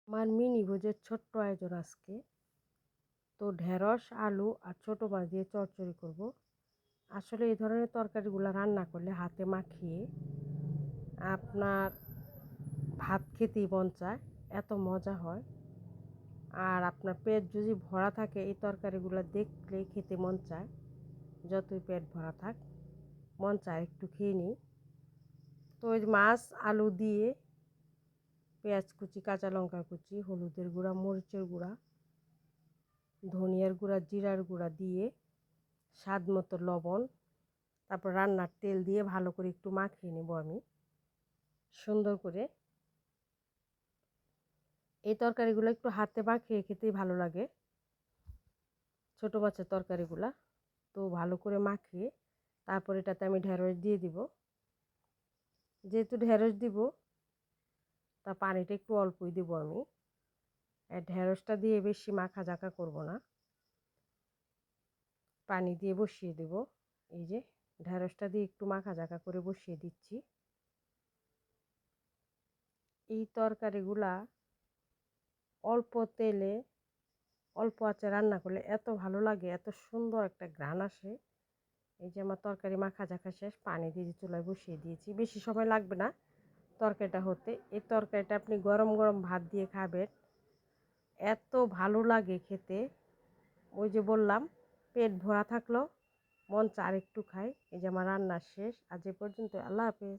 আমার মিনি ভোজের ছোট্ট আয়োজন আজকে। তো ঢেঁড়স, আলু আর ছোট মাছ দিয়ে চচ্চড়ি করব। আসলে এই ধরনের তরকারিগুলো রান্না করলে হাতে মাখিয়ে আপনার ভাত খেতেই মন চায়, এত মজা হয়। আর আপনার পেট যদি ভরা থাকে এই তরকারিগুলো দেখলেই খেতে মন চায়। যতই পেট ভরা থাক মন চায় একটু খেয়ে নিই। তো ওই মাছ আলু দিয়ে পেঁয়াজ কুচি, কাঁচা লঙ্কা কুচি, হলুদের গুঁড়া, মরিচের গুঁড়া, ধনিয়ার গুঁড়া, জিরার গুঁড়া দিয়ে স্বাদ মতো লবণ, তারপর রান্নার তেল দিয়ে ভালো করে একটু মাখিয়ে নেব আমি সুন্দর করে। এই তরকারিগুলো একটু হাতে মাখিয়ে খেতেই ভালো লাগে, ছোটো মাছের তরকারিগুলা। তো ভালো করে মাখিয়ে তারপর এটাতে আমি ঢেঁড়স দিয়ে দিব। যেহেতু ঢেঁড়স দিব তা পানিটা একটু অল্পই দেবো আমি। ঢেঁড়সটা দিয়ে বেশি মাখা জাখা করব না, পানি দিয়ে বসিয়ে দেব। এই যে ঢেঁড়সটা দিয়ে একটু মাখা জাখা করে বসিয়ে দিচ্ছি। এই তরকারিগুলা অল্প তেলে অল্প আঁচে রান্না করলে এত ভালো লাগে, এত সুন্দর একটা ঘ্রাণ আসে। এই যে আমার তরকারি মাখা জাখা শেষ, পানি দিয়ে চুলায় বসিয়ে দিয়েছি, বেশি সময় লাগবে না তরকারিটা হতে। এই তরকারিটা আপনি গরম গরম ভাত দিয়ে খাবেন, এত ভালো লাগে খেতে। ওই যে বললাম পেট ভরা থাকলো মন চা আর একটু খাই। এই যে আমার রান্না শেষ। আজ এ পর্যন্ত, আল্লাহ হাফেজ।